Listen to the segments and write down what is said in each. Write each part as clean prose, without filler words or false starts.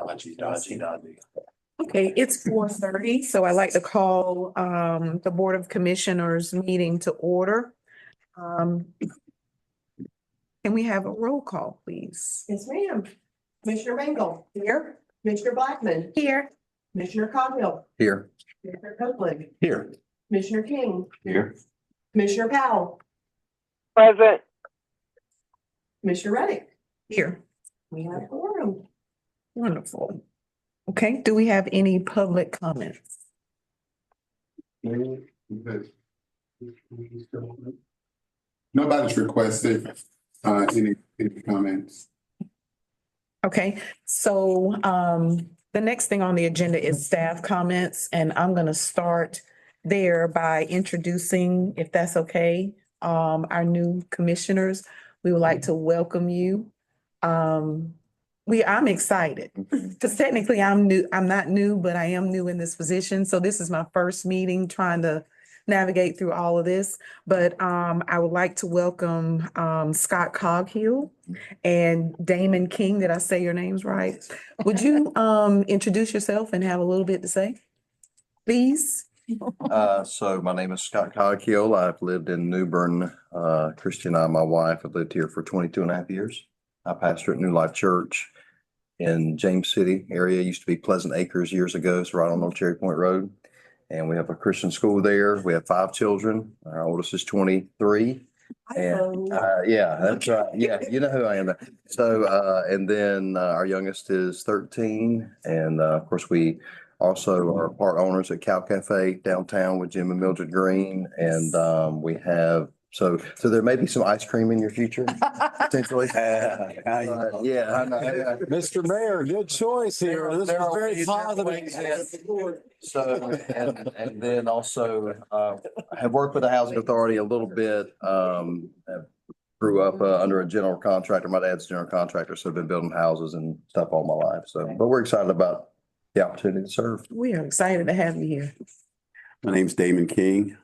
Dodgy. Okay, it's 4:30, so I'd like to call the Board of Commissioners meeting to order. Can we have a roll call, please? Yes, ma'am. Commissioner Mangle. Here. Commissioner Blackman. Here. Commissioner Coghill. Here. Commissioner Copeland. Here. Commissioner King. Here. Commissioner Powell. Present. Commissioner Reddick. Here. We have a quorum. Wonderful. Okay, do we have any public comments? Nobody's requested any comments. Okay, so the next thing on the agenda is staff comments, and I'm gonna start there by introducing, if that's okay, our new commissioners. We would like to welcome you. I'm excited because technically I'm new. I'm not new, but I am new in this position. So this is my first meeting trying to navigate through all of this. But I would like to welcome Scott Coghill and Damon King. Did I say your names right? Would you introduce yourself and have a little bit to say, please? So my name is Scott Coghill. I've lived in New Bern. Christy and I, my wife, have lived here for 22 and a half years. I pastor at New Life Church in James City area. Used to be Pleasant Acres years ago. It's right on Old Cherry Point Road. And we have a Christian school there. We have 5 children. Our oldest is 23. And yeah, that's right. Yeah, you know who I am. So and then our youngest is 13. And of course, we also are part owners at Cow Cafe downtown with Jim and Mildred Green. And we have so there may be some ice cream in your future, potentially. Yeah, I know. Mr. Mayor, good choice here. This is very positive. So, and then also, have worked with the housing authority a little bit. Grew up under a general contractor. My dad's a general contractor, so I've been building houses and stuff all my life. So, but we're excited about the opportunity to serve. We are excited to have you here. My name's Damon King.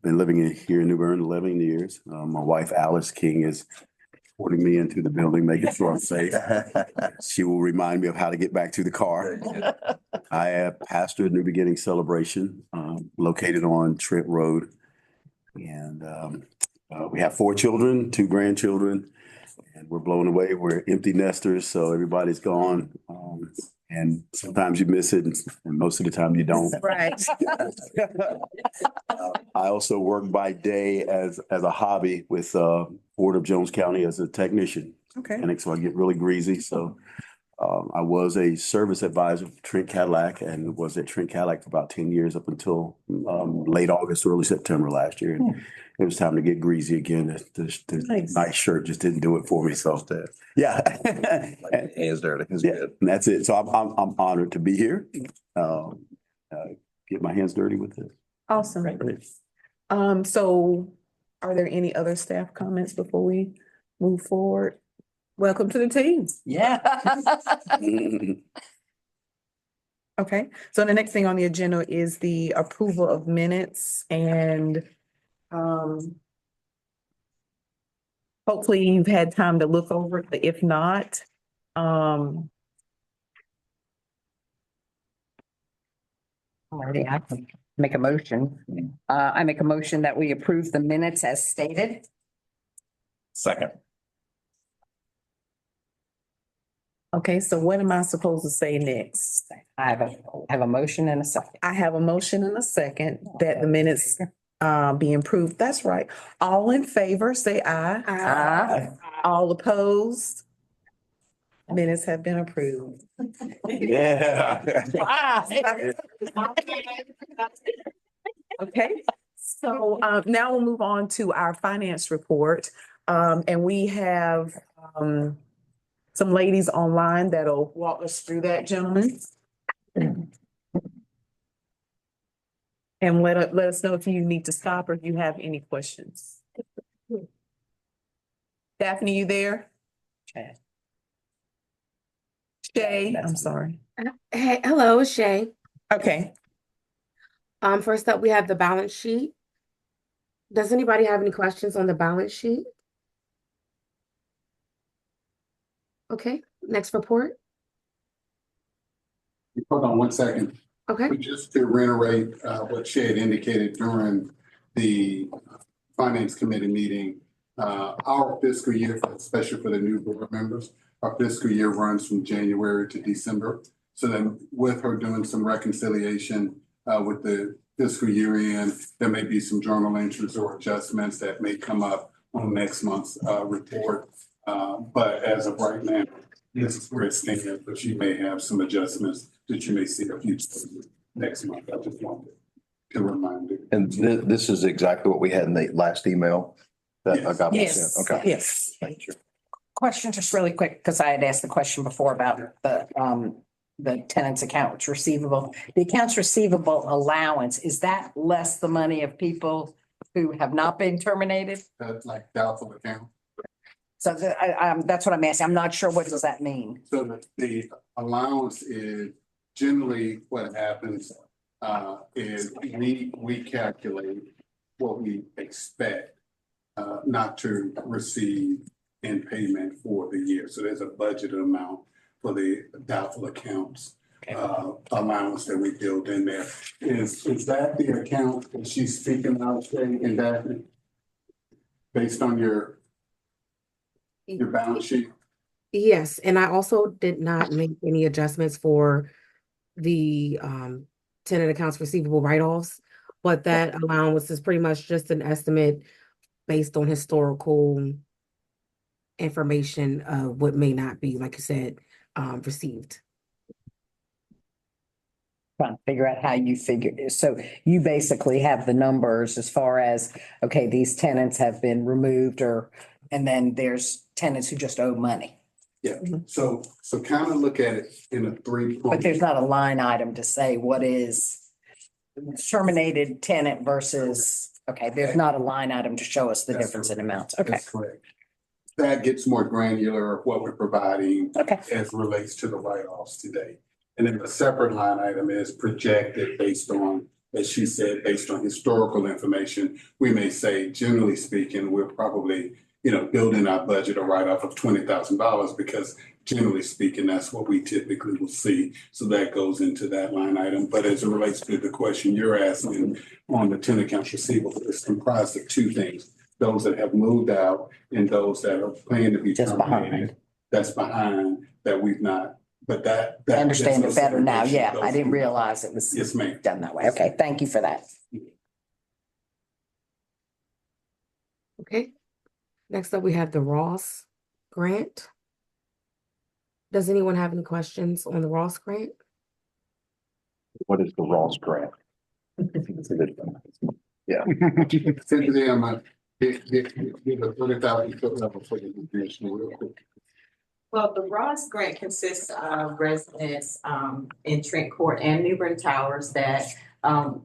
Been living here in New Bern 11 years. My wife, Alice King, is escorting me into the building, making sure I'm safe. She will remind me of how to get back to the car. I have pastored New Beginning Celebration, located on Trent Road. And we have 4 children, 2 grandchildren, and we're blown away. We're empty nesters, so everybody's gone. And sometimes you miss it, and most of the time you don't. Right. I also work by day as a hobby with Board of Jones County as a technician. Okay. And so I get really greasy. So I was a service advisor for Trent Cadillac and was at Trent Cadillac for about 10 years up until late August, early September last year. And it was time to get greasy again. The nice shirt just didn't do it for me. So yeah. Hands dirty. Yeah, and that's it. So I'm honored to be here. Get my hands dirty with this. Awesome. So are there any other staff comments before we move forward? Welcome to the team. Yeah. Okay, so the next thing on the agenda is the approval of minutes and hopefully you've had time to look over it, but if not, Alrighty, I can make a motion. I make a motion that we approve the minutes as stated. Second. okay, so what am I supposed to say next? I have a motion and a second. I have a motion and a second that the minutes be improved. That's right. All in favor, say aye. Aye. All opposed? Minutes have been approved. Yeah. Okay, so now we'll move on to our finance report. And we have some ladies online that'll walk us through that, gentlemen. And let us know if you need to stop or if you have any questions. Daphne, you there? Shay, I'm sorry. Hey, hello, it's Shay. Okay, First up, we have the balance sheet. Does anybody have any questions on the balance sheet? Okay, next report. Hold on one second. Okay, Just to reiterate, what she had indicated during the finance committee meeting, our fiscal year, especially for the new board members, our fiscal year runs from January to December. So then with her doing some reconciliation, with the fiscal year end, there may be some journal entries or adjustments that may come up on next month's, report. But as of right now, this is where it stands, but you may have some adjustments that you may see a few next month. I just wanted to remind you. And this is exactly what we had in the last email that I got. Yes. sent. Okay. Yes. Thank you. Question just really quick, because I had asked the question before about the tenant's accounts receivable. The accounts receivable allowance, is that less the money of people who have not been terminated? That's like doubtful account. So that's what I'm asking. I'm not sure, what does that mean? So the allowance is generally what happens, is we calculate what we expect, not to receive in payment for the year. So there's a budgeted amount for the doubtful accounts, allowance that we build in there. Is that the account that she's speaking of, saying in that? Based on your balance sheet? yes, and I also did not make any adjustments for the tenant accounts receivable write-offs, but that allowance is pretty much just an estimate based on historical information of what may not be, like you said, received. Trying to figure out how you figure. So you basically have the numbers as far as, okay, these tenants have been removed, and then there's tenants who just owe money. Yeah, so kind of look at it in a three. But there's not a line item to say what is terminated tenant versus, okay, there's not a line item to show us the That's difference in correct. amounts. Okay, That's correct. That gets more granular of what we're providing okay, as relates to the write-offs today. And then the separate line item is projected based on, as she said, based on historical information. We may say, generally speaking, we're probably, building our budget a write-off of $20,000 because generally speaking, that's what we typically will see. So that goes into that line item. But as it relates to the question you're asking on the tenant accounts receivable, it's comprised of two things. Those that have moved out and those that are planning to be Just terminated. behind. That's behind that we've not, but that. I understand that's it better now. separation Yeah, goes I didn't through. realize it was Yes, ma'am. done that way. Okay, thank you for that. Okay. Next up, we have the Ross grant. Does anyone have any questions on the Ross grant? What is the Ross grant? Yeah. Simply, I'm a, give a 30,000 foot level for the information real quick. Well, the Ross grant consists of residents in Trent Court and New Bern Towers that are,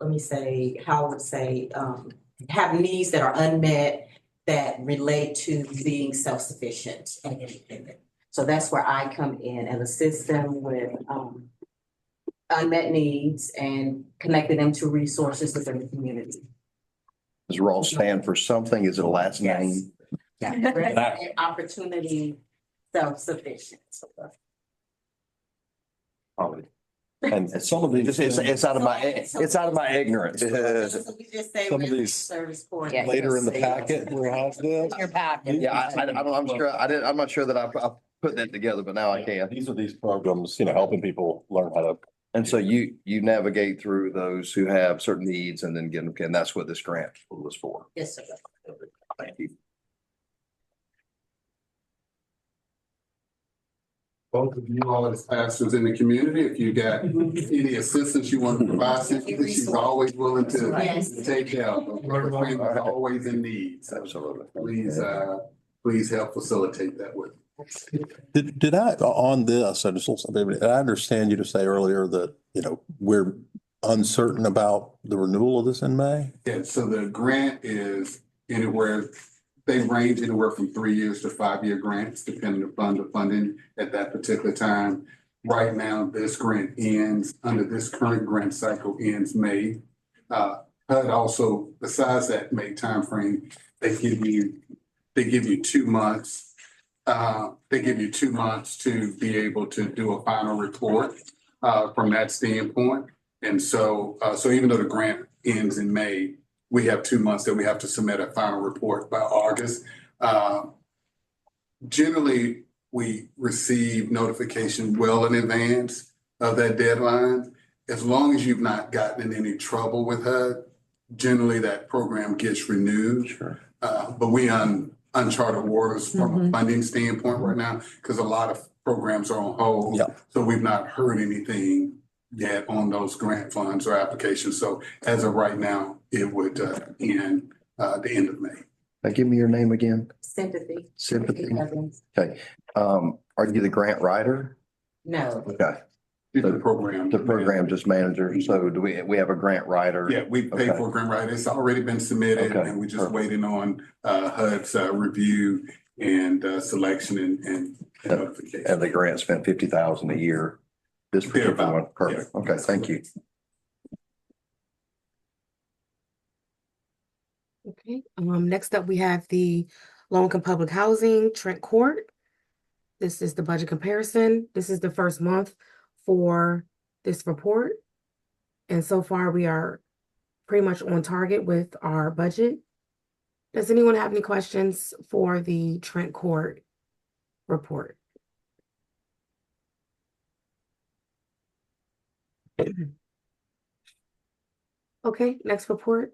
let me say, how I would say, have needs that are unmet that relate to being self-sufficient and independent. So that's where I come in and assist them with unmet needs and connecting them to resources within the community. Does Ross stand for something? Is it a last Yes. name? Yeah, resident opportunity, self-sufficient. Probably. And some of these, it's out of my ignorance. So we just say Some of resident these service court. Yeah. Later in the packet, we'll have this. Your packet. Yeah, I'm not sure that I put that together, but now I can. These are these programs, helping people learn how to. And so you navigate through those who have certain needs and then get them, and that's what this grant was for. Yes, sir. Thank you. Both of you all as pastors in the community, if you got any assistance you want to provide, she's always willing to Yes. take help. Her friend is always in need. So Absolutely. please help facilitate that with. Did I, on this, I understand you to say earlier that, we're uncertain about the renewal of this in May? Yeah, so the grant is anywhere, they range anywhere from 3 years to 5 year grants, depending upon the funding at that particular time. Right now, this grant ends, under this current grant cycle ends May. HUD also, besides that May timeframe, they give you 2 months they give you 2 months to be able to do a final report from that standpoint. And so even though the grant ends in May, we have 2 months that we have to submit a final report by August. Generally, we receive notification well in advance of that deadline. As long as you've not gotten in any trouble with HUD, generally that program gets renewed. Sure. But we uncharted waters from a funding standpoint right now, because a lot of programs are on hold. Yeah. So we've not heard anything yet on those grant funds or applications. So as of right now, it would end the end of May. Now, give me your name again. Sympathy. Sympathy. Evans. Okay. Are you the grant writer? No, Okay. The program. The program just manager. So do we have a grant writer? Yeah, we pay Okay. for a grant writer. It's already been submitted Okay, and we're just perfect. waiting on HUD's review and selection and notification. And the grant spent 50,000 a year. This particular Thereabout, one. Perfect. Okay, thank you. Okay, next up, we have the low-income public housing, Trent Court. This is the budget comparison. This is the first month for this report. And so far, we are pretty much on target with our budget. Does anyone have any questions for the Trent Court report? Okay, next report.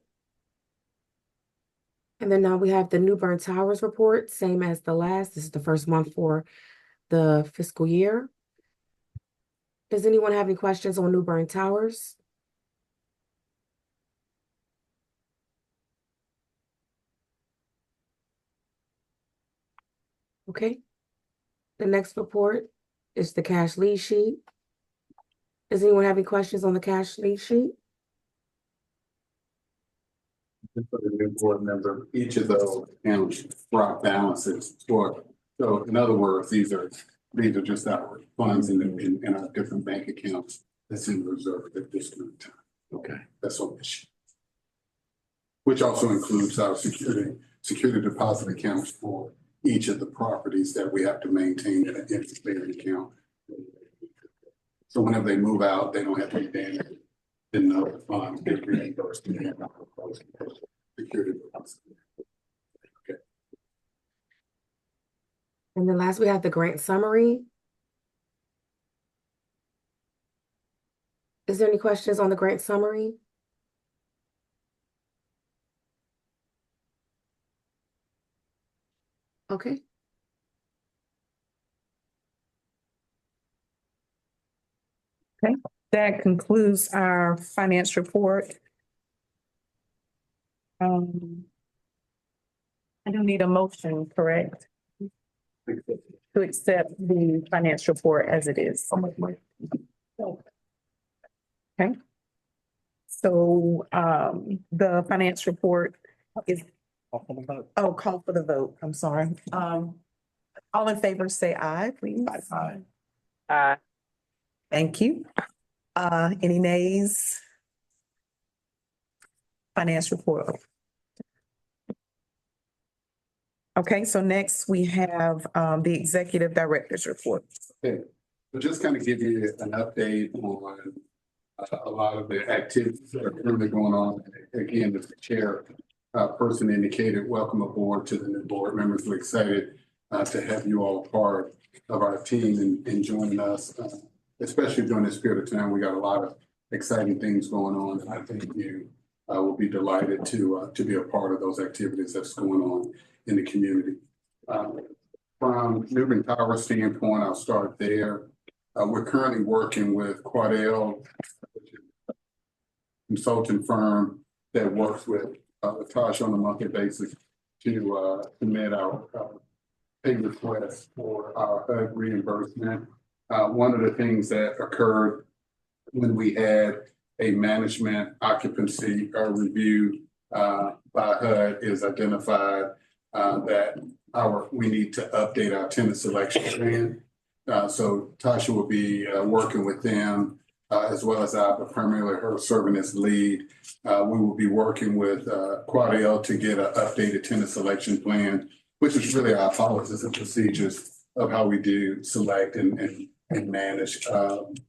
And then now we have the New Bern Towers report, same as the last. This is the first month for the fiscal year. Does anyone have any questions on New Bern Towers? Okay. The next report is the cash lead sheet. Does anyone have any questions on the cash lead sheet? Just for the new board member, each of those accounts brought balances for, so in other words, these are just our funds in our different bank accounts that's in reserve at this current time. Okay. That's on the sheet. Which also includes our security deposit accounts for each of the properties that we have to maintain in an interest-bearing account. So whenever they move out, they don't have to be damaged. Then the funds get reimbursed. Security deposit. Okay. And then last, we have the grant summary. Is there any questions on the grant summary? Okay. That concludes our finance report. I don't need a motion, correct? To accept the finance report as it is. Okay. So, the finance report is, oh, call for the vote. I'm sorry. All in favor, say aye, please. Aye. Thank you. Any nays? Finance report. Okay, so next we have the executive director's report. Okay, so just kind of give you an update on a lot of the activities that are currently going on. Again, as the chair person indicated, welcome aboard to the new board members. We're excited to have you all part of our team and joining us, especially during this period of time. We got a lot of exciting things going on, and I think you will be delighted to be a part of those activities that's going on in the community. From New Bern Tower standpoint, I'll start there. We're currently working with Quadell, which is a consulting firm that works with Tosh on a monthly basis to submit our pay requests for our HUD reimbursement. One of the things that occurred when we had a management occupancy review by HUD is identified that we need to update our tenant selection plan. So Tasha will be working with them as well as I, but primarily her serving as lead. We will be working with Quadell to get an updated tenant selection plan which is really our policies and procedures of how we do select and manage,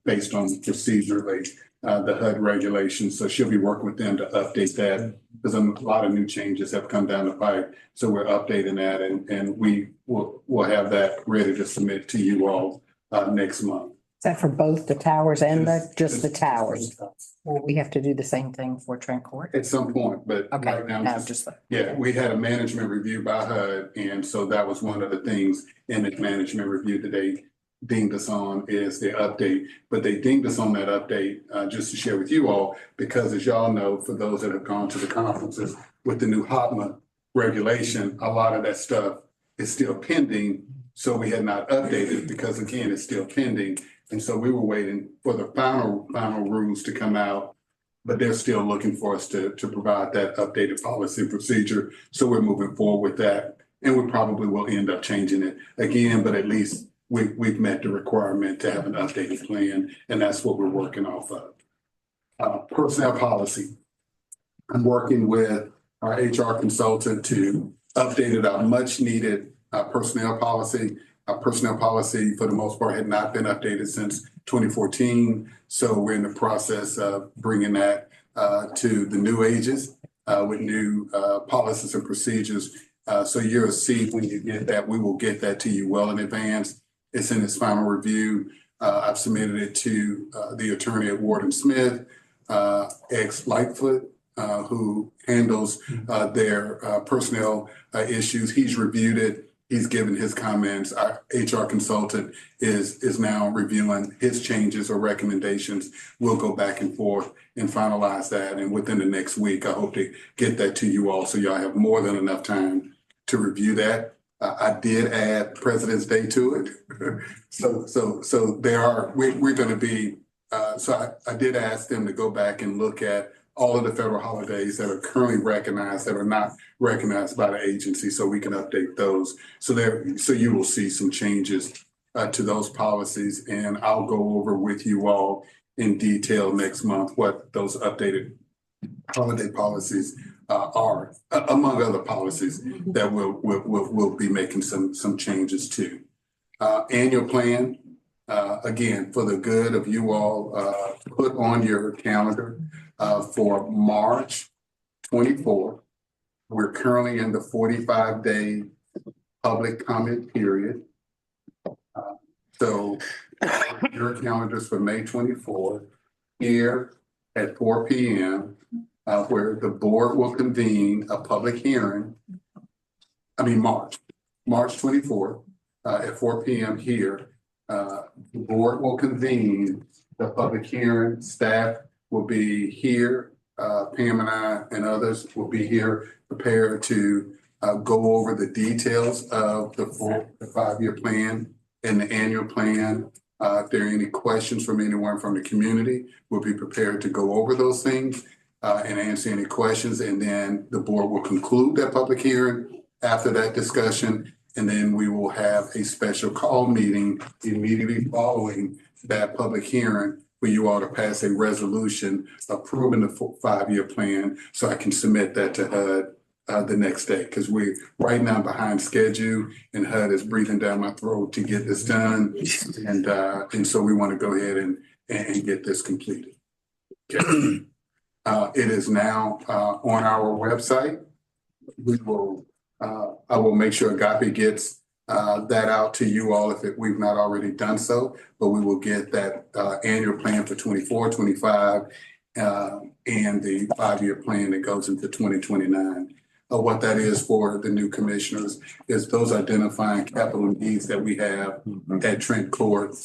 based on procedurally, the HUD regulations. So she'll be working with them to update that because a lot of new changes have come down the pipe. So we're updating that and we'll have that ready to submit to you all, next month. Is that for both the towers and just the towers? Or we have to do the same thing for Trent Court? At some point, but Okay, right now, no, just, yeah, we had a management review by HUD, and so that was one of the things in the management review that they dinged us on is the update. But they dinged us on that update, just to share with you all, because as y'all know, for those that have gone to the conferences with the new HOTMA regulation, a lot of that stuff is still pending. So we had not updated because again, it's still pending. And so we were waiting for the final rules to come out, but they're still looking for us to provide that updated policy and procedure. So we're moving forward with that, and we probably will end up changing it again, but at least we've met the requirement to have an updated plan, and that's what we're working off of. Personnel policy. I'm working with our HR consultant to update our much needed personnel policy. Our personnel policy, for the most part, had not been updated since 2014. So we're in the process of bringing that to the new ages with new policies and procedures. So you'll see when you get that, we will get that to you well in advance. It's in its final review. I've submitted it to the attorney at Ward and Smith, ex-Lightfoot, who handles their personnel issues. He's reviewed it. He's given his comments. Our HR consultant is now reviewing his changes or recommendations. We'll go back and forth and finalize that. And within the next week, I hope to get that to you all so y'all have more than enough time to review that. I did add President's Day to it. So we're going to be, so I did ask them to go back and look at all of the federal holidays that are currently recognized that are not recognized by the agency, so we can update those. So you will see some changes to those policies, and I'll go over with you all in detail next month what those updated holiday policies are, among other policies that we'll be making some changes to. Annual plan, again, for the good of you all, put on your calendar for March 24. We're currently in the 45-day public comment period. So your calendars for May 24 here at 4 p.m. Where the board will convene a public hearing. March 24th at 4 p.m. here. The board will convene the public hearing. Staff will be here. Pam and I and others will be here prepared to go over the details of the 5-year plan and the annual plan. If there are any questions from anyone from the community, we'll be prepared to go over those things and answer any questions. And then the board will conclude that public hearing after that discussion. And then we will have a special call meeting immediately following that public hearing for you all to pass a resolution approving the 5-year plan so I can submit that to HUD the next day. Because we're right now behind schedule and HUD is breathing down my throat to get this done. And so we want to go ahead and get this completed. Okay. It is now on our website. I will make sure Agape gets that out to you all if we've not already done so, but we will get that annual plan for 24, 25, and the 5-year plan that goes into 2029. What that is for the new commissioners is those identifying capital needs that we have at Trent Court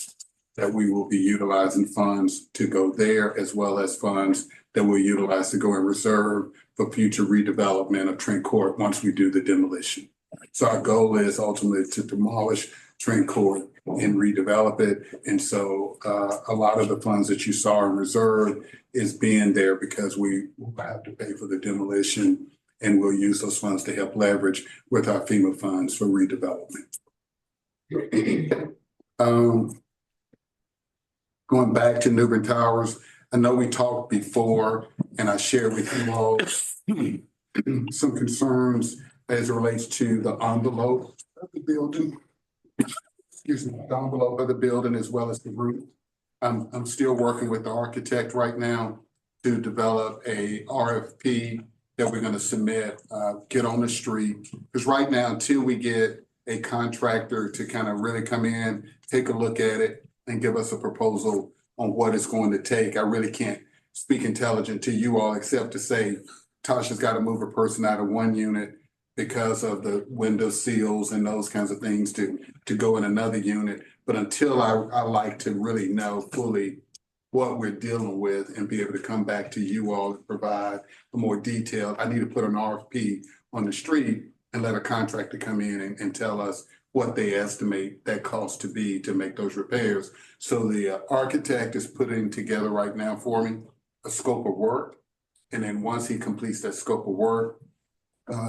that we will be utilizing funds to go there, as well as funds that we'll utilize to go in reserve for future redevelopment of Trent Court once we do the demolition. So our goal is ultimately to demolish Trent Court and redevelop it. And so a lot of the funds that you saw in reserve is being there because we will have to pay for the demolition, and we'll use those funds to help leverage with our FEMA funds for redevelopment. Going back to New Bern Towers, I know we talked before and I shared with you all some concerns as it relates to the envelope of the building. Excuse me, the envelope of the building as well as the roof. I'm still working with the architect right now to develop a RFP that we're gonna submit, get on the street. Because right now, until we get a contractor to kind of really come in, take a look at it and give us a proposal on what it's going to take, I really can't speak intelligent to you all except to say Tasha's got to move a person out of one unit because of the window seals and those kinds of things to go in another unit. But until I like to really know fully what we're dealing with and be able to come back to you all and provide a more detailed, I need to put an RFP on the street and let a contractor come in and tell us what they estimate that cost to be to make those repairs. So the architect is putting together right now for me a scope of work. And then once he completes that scope of work,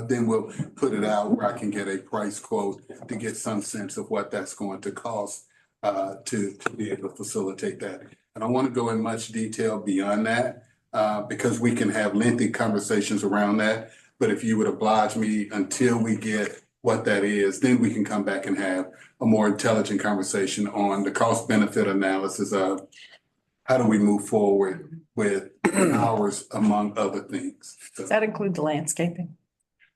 then we'll put it out where I can get a price quote to get some sense of what that's going to cost to be able to facilitate that. I don't want to go in much detail beyond that because we can have lengthy conversations around that. But if you would oblige me until we get what that is, then we can come back and have a more intelligent conversation on the cost benefit analysis of how do we move forward with ours, among other things. So, Does that include the landscaping?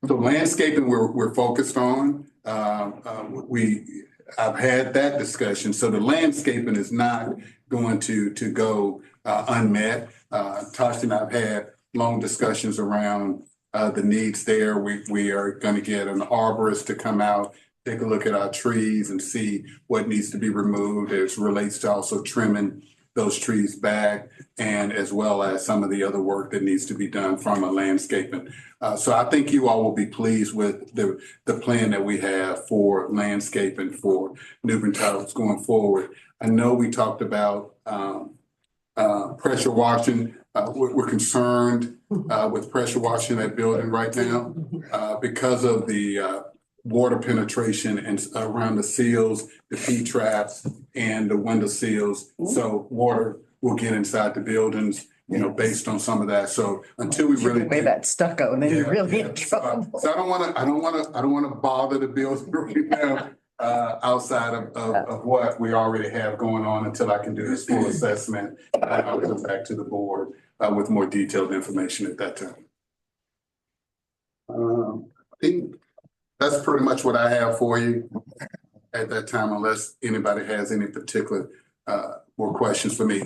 so landscaping, we're focused on. I've had that discussion. So the landscaping is not going to go unmet. Tasha and I've had long discussions around the needs there. We are going to get an arborist to come out, take a look at our trees and see what needs to be removed as relates to also trimming those trees back, and as well as some of the other work that needs to be done from a landscaping. So I think you all will be pleased with the plan that we have for landscaping for New Bern Towers going forward. I know we talked about pressure washing. We're concerned with pressure washing that building right now because of the water penetration and around the seals, the P-traps and the window seals. So water will get inside the buildings, you know, based on some of that. So until we really Way that stucco and then you're really in So trouble. I don't want to bother the building right now outside of what we already have going on until I can do this full assessment. I'll come back to the board with more detailed information at that time. I think that's pretty much what I have for you at that time, unless anybody has any particular more questions for me.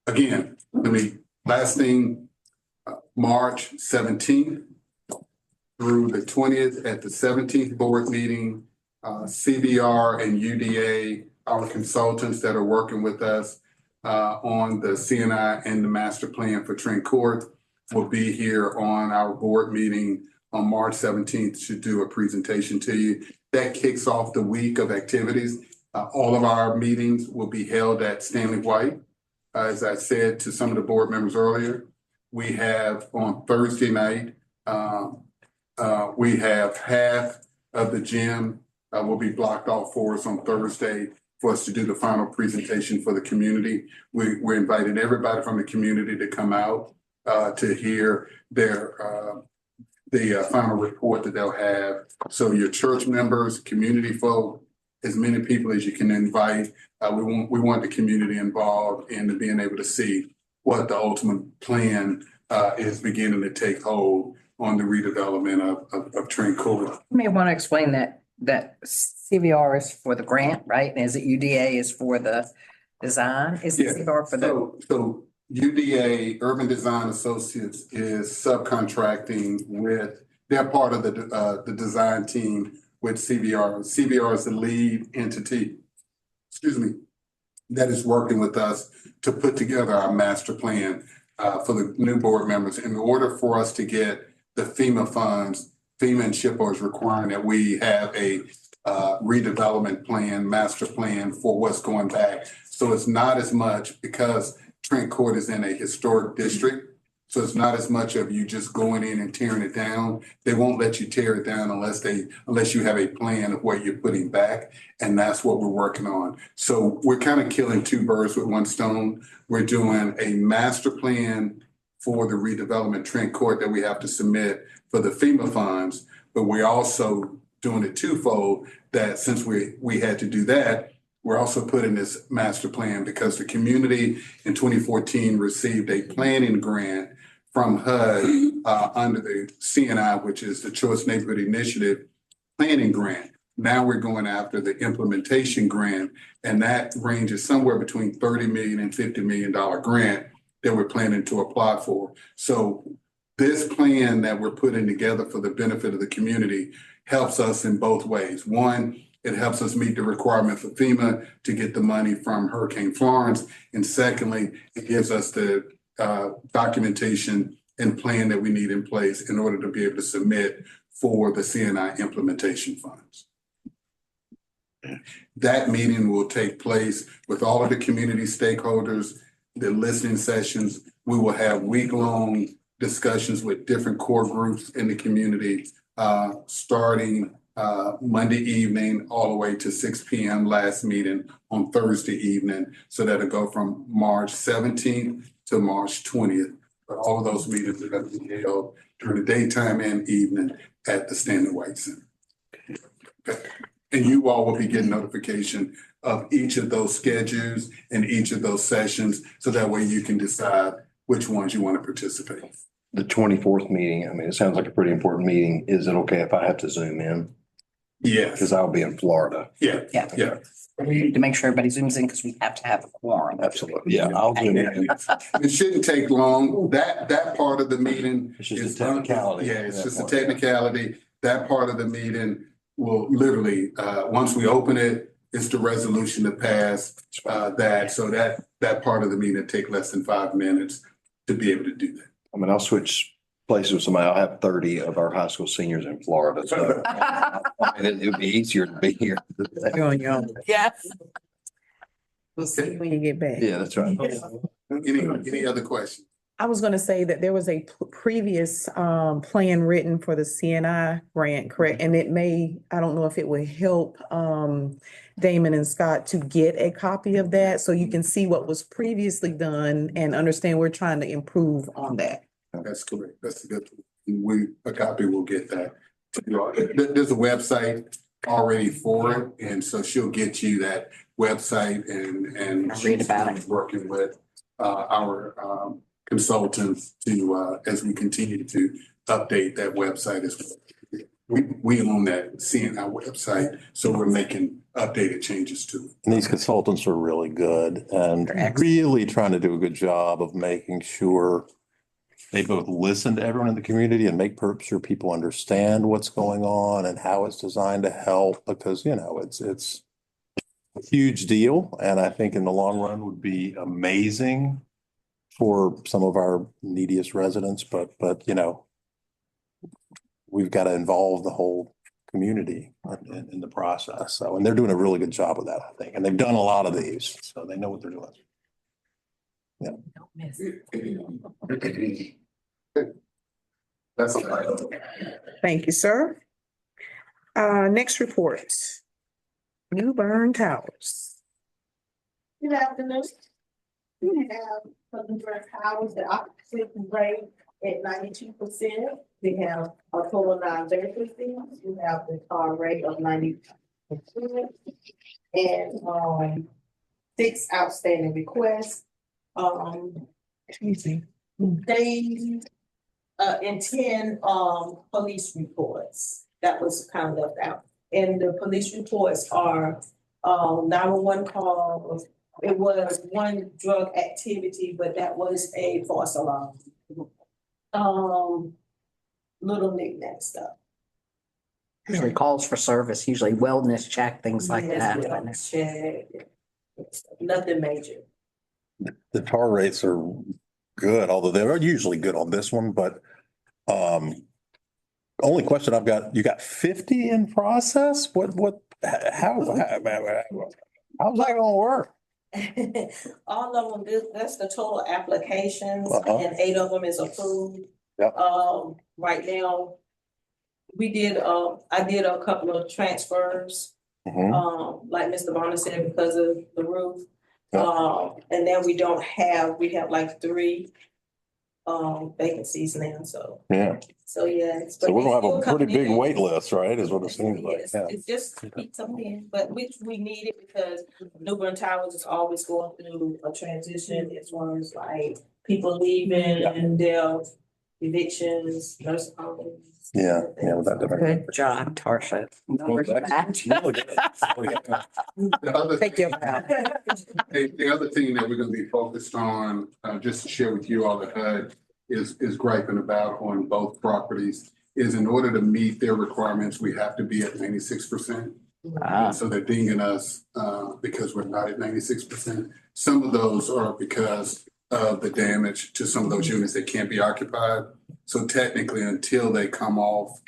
Again, last thing, March 17th through the 20th at the 17th board meeting, CBR and UDA, our consultants that are working with us on the CNI and the master plan for Trent Court will be here on our board meeting on March 17th to do a presentation to you. That kicks off the week of activities. All of our meetings will be held at Stanley White. As I said to some of the board members earlier, we have on Thursday night, we have half of the gym will be blocked off for us on Thursday for us to do the final presentation for the community. We're inviting everybody from the community to come out to hear the final report that they'll have. So your church members, community folk, as many people as you can invite. We want the community involved in being able to see what the ultimate plan is beginning to take hold on the redevelopment of Trent Court. You may want to explain that CVR is for the grant, right? And is it UDA is for the design? Is the CVR for the? So UDA, Urban Design Associates, is subcontracting with, they're part of the design team with CBR. CBR is the lead entity, that is working with us to put together our master plan for the new board members. In order for us to get the FEMA funds, FEMA and SHPO is requiring that we have a redevelopment plan, master plan for what's going back. So it's not as much, because Trent Court is in a historic district, so it's not as much of you just going in and tearing it down. They won't let you tear it down unless you have a plan of what you're putting back, and that's what we're working on. So we're kind of killing two birds with one stone. We're doing a master plan for the redevelopment Trent Court that we have to submit for the FEMA funds, but we're also doing it twofold, that since we had to do that, we're also putting this master plan because the community in 2014 received a planning grant from HUD under the CNI, which is the Choice Neighborhood Initiative Planning Grant. Now we're going after the implementation grant, and that ranges somewhere between $30 million and $50 million grant that we're planning to apply for. So this plan that we're putting together for the benefit of the community helps us in both ways. One, it helps us meet the requirement for FEMA to get the money from Hurricane Florence. And secondly, it gives us the documentation and plan that we need in place in order to be able to submit for the CNI implementation funds. That meeting will take place with all of the community stakeholders, the listening sessions. We will have week-long discussions with different core groups in the community, starting Monday evening all the way to 6 p.m. last meeting on Thursday evening. So that'll go from March 17th to March 20th. But all of those meetings are going to be held during the daytime and evening at the Standing White Center. Okay. And you all will be getting notification of each of those schedules and each of those sessions, so that way you can decide which ones you want to participate. The 24th meeting, I mean, it sounds like a pretty important meeting. Is it okay if I have to Zoom in? Yes. Because I'll be in Florida. Yeah. Yeah. We need to make sure everybody zooms in because we have to have a quorum. Absolutely. Yeah, I'll Zoom in. It shouldn't take long. That part of the meeting It's just a is technicality. Yeah, it's just a technicality. That part of the meeting will literally, once we open it, it's the resolution to pass that. So that part of the meeting take less than 5 minutes to be able to do that. I mean, I'll switch places with somebody. I'll have 30 of our high school seniors in Florida. So I mean, it would be easier to be here. You're on your own. Yes. We'll see when you get back. Yeah, that's right. Any other questions? I was gonna say that there was a previous plan written for the CNI grant, correct? And it may, I don't know if it would help Damon and Scott to get a copy of that, so you can see what was previously done and understand we're trying to improve on that. That's correct. That's a good. A copy will get that. There's a website already for it, and so she'll get you that website and I'll read about it. Working with our consultants to as we continue to update that website as well. We own that CNI website, so we're making updated changes to it. And these consultants are really good and really trying to do a good job of making sure they both listen to everyone in the community and make sure people understand what's going on and how it's designed to help, because, you know, it's a huge deal. And I think in the long run would be amazing for some of our neediest residents, but, you know, we've got to involve the whole community in the process. So, and they're doing a really good job of that, I think. And they've done a lot of these, so they know what they're doing. Yeah. Don't miss. That's all right. Thank you, sir. Next report. New Bern Towers. Good afternoon. We have Tatum Drive Towers, the occupancy rate at 92%. We have a total of 9 vacancies. We have the car rate of 90%. And 6 outstanding requests. Excuse me. They and 10 police reports that was kind of left out. And the police reports are 911 calls. It was 1 drug activity, but that was a false alarm. Little knick-knack stuff. Usually calls for service, usually wellness check, things like Yes, that. wellness check. Nothing major. The tar rates are good, although they're usually good on this one, but only question I've got, you got 50 in process? How's that gonna work? All of them, that's the total applications, Uh-huh. and 8 of them is approved. Yep. Right now, I did a couple of transfers, Mhm. like Mr. Bonner said, because of the roof. Yep. And then we have like 3 vacancies now, so, Yeah. yes. So but we're they gonna have still a pretty coming big in. wait list, right? Is what it seems like. Yes, Yeah. it's just keep coming in, but which we need it because New Bern Towers is always going through a transition as far as like people leaving and their evictions, nursing homes. Yeah, without the. Good job, Tarsha. The other Thank you. The other thing that we're gonna be focused on, just to share with you all that HUD is griping about on both properties, is in order to meet their requirements, we have to be at 96%. And so they're dinging us, because we're not at 96%. Some of those are because of the damage to some of those units that can't be occupied. So technically, until they come off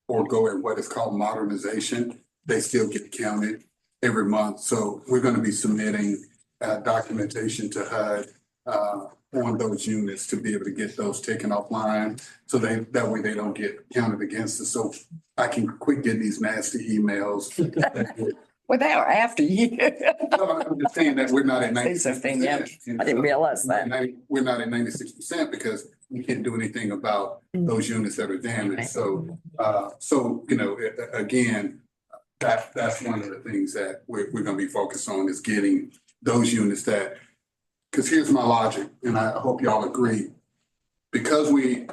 or go at what is called modernization, they still get counted every month. So we're gonna be submitting documentation to HUD on those units to be able to get those taken offline. So that way they don't get counted against us. So I can quit getting these nasty emails. Well, they are after you. No, I'm just saying that we're not at 96%. I didn't realize that. We're not at 96% because we can't do anything about those units that are damaged. So, again, that's one of the things that we're gonna be focused on is getting those units that, because here's my logic, and I hope y'all agree. Because we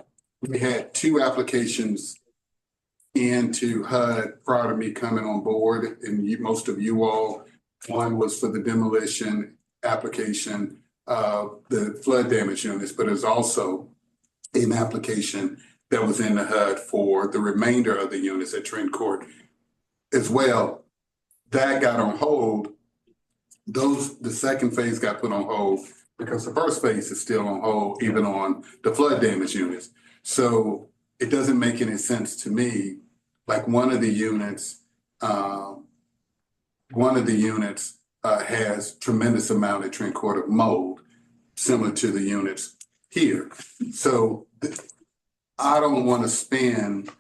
had two applications into HUD prior to me coming on board, and most of you all, one was for the demolition application of the flood damage units, but there's also an application that was in the HUD for the remainder of the units at Trent Court as well. That got on hold. The second phase got put on hold because the first phase is still on hold, even on the flood damage units. So it doesn't make any sense to me. Like one of the units has tremendous amount at Trent Court of mold, similar to the units here. So I don't want to spend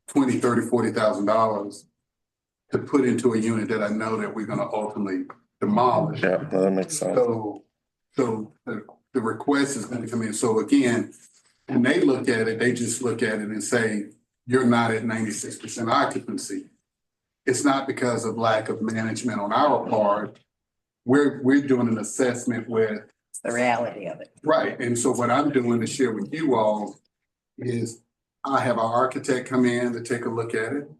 $20,000, $30,000, $40,000 to put into a unit that I know that we're going to ultimately demolish. Yeah, that makes sense. So the request is going to come in. So again, when they look at it, they just look at it and say, you're not at 96% occupancy. It's not because of lack of management on our part. We're doing an assessment with The reality of it. right. And so what I'm doing to share with you all is I have our architect come in to take a look at it.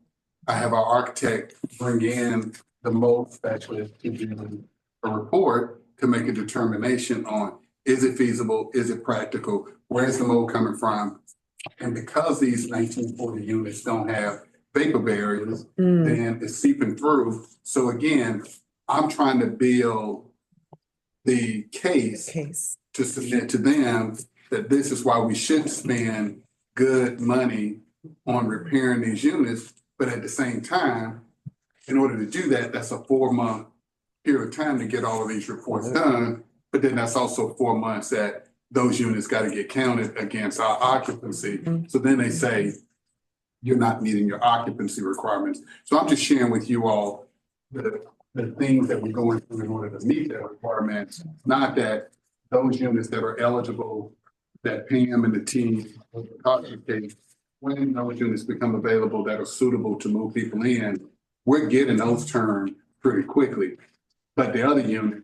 I have our architect bring in the mold specialist to do a report to make a determination on, is it feasible? Is it practical? Where's the mold coming from? And because these 1940 units don't have vapor barriers, then it's seeping through. So again, I'm trying to build the case to submit to them that this is why we should spend good money on repairing these units. But at the same time, in order to do that, that's a 4-month period of time to get all of these reports done. But then that's also 4 months that those units got to get counted against our occupancy. So then they say, you're not meeting your occupancy requirements. So I'm just sharing with you all the things that we're going through in order to meet that requirements. Not that those units that are eligible, that Pam and the team will case, when those units become available that are suitable to move people in, we're getting those turned pretty quickly. But the other unit,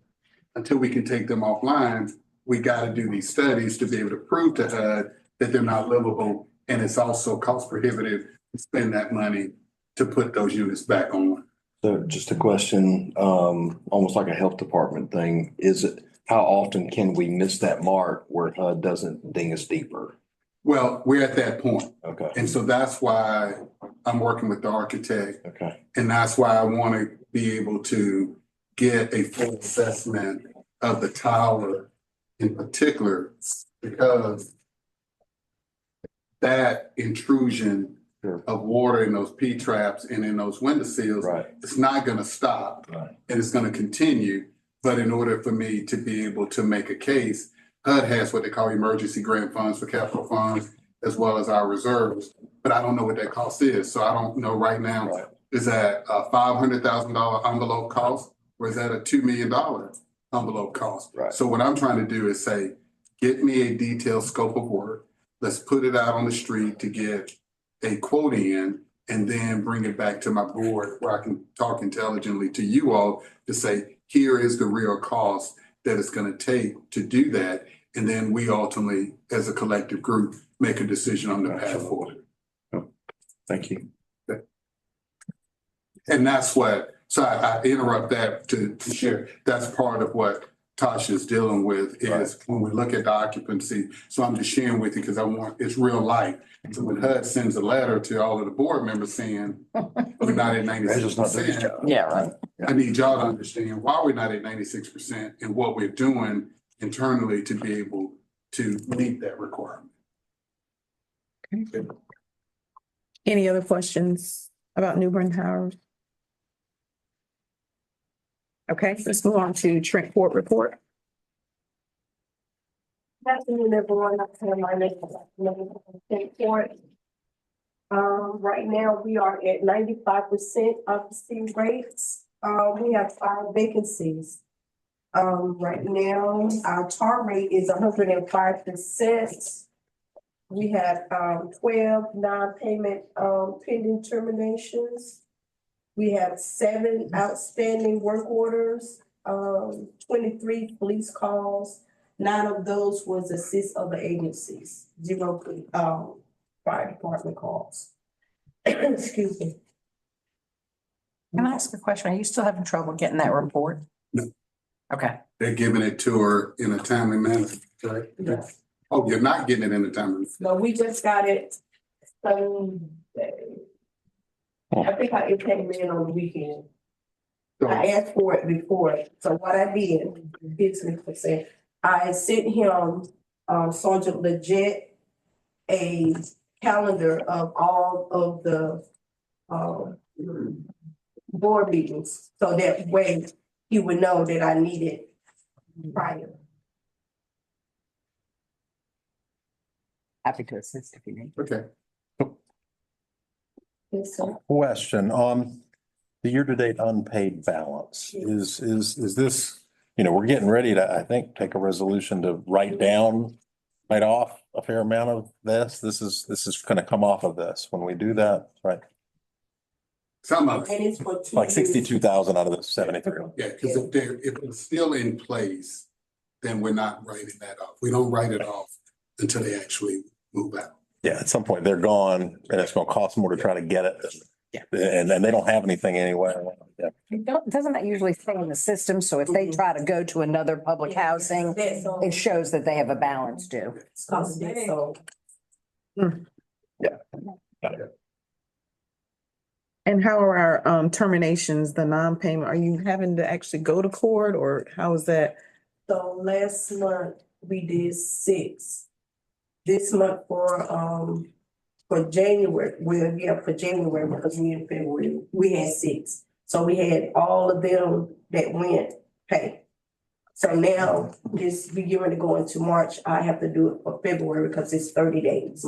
until we can take them offline, we got to do these studies to be able to prove to HUD that they're not livable. And it's also cost prohibitive to spend that money to put those units back on. So just a question, almost like a health department thing, is it, how often can we miss that mark where HUD doesn't ding us deeper? Well, we're at that point. Okay. And so that's why I'm working with the architect. Okay. And that's why I want to be able to get a full assessment of the tower in particular, because that intrusion of water in those P-traps and in those window seals, it's not going to stop, and it's going to continue. But in order for me to be able to make a case, HUD has what they call emergency grant funds for capital funds, as well as our reserves. But I don't know what that cost is. So I don't know right now, is that a $500,000 envelope cost, or is that a $2 million envelope cost? So what I'm trying to do is say, get me a detailed scope of work. Let's put it out on the street to get a quote in and then bring it back to my board where I can talk intelligently to you all to say, here is the real cost that it's going to take to do that. And then we ultimately, as a collective group, make a decision on the path forward. Thank you. And that's what, so I interrupt that to share. That's part of what Tasha's dealing with is when we look at the occupancy. So I'm just sharing with you because it's real life. So when HUD sends a letter to all of the board members saying, we're not at 96%. Yeah, right. I need y'all to understand why we're not at 96% and what we're doing internally to be able to meet that requirement. Any other questions about New Bern Towers? Okay, let's move on to Trent Court report. Good afternoon, everyone. My name is Court. Right now, we are at 95% occupancy rates. We have 5 vacancies. Right now, our tar rate is 105%. We have 12 non-payment pending terminations. We have 7 outstanding work orders, 23 police calls. 9 of those was assist other agencies, 0 fire department calls. Excuse me. Can I ask a question? Are you still having trouble getting that report? No. Okay. They're giving it to her in a timely manner, correct? Yes. Oh, you're not getting it in a timely. No, we just got it Sunday. I think it came in on the weekend. I asked for it before, so what I did, I sent him, Sergeant Legit, a calendar of all of the, board meetings, so that way he would know that I needed prior. Happy to assist if you need. Okay. Yes, sir. Question on the year-to-date unpaid balance is this, we're getting ready to, I think, take a resolution to write off a fair amount of this. This is going to come off of this when we do that, right? Some of it, And it's for 2 Like years. 62,000 out of the 73. yeah, because if it's still in place, then we're not writing that off. We don't write it off until they actually move out. Yeah, at some point they're gone and it's going to cost more to try to get it. Yeah. And they don't have anything anyway. Yeah. Doesn't that usually stay in the system? So if they try to go to another public housing, That's all. it shows that they have a balance due. It's costing it, so. And how are our terminations, the non-payment? Are you having to actually go to court or how is that? So last month, we did 6. This month for January, for January, because we in February, we had 6. So we had all of them that went paid. So now, we get ready to go into March, I have to do it for February because it's 30 days.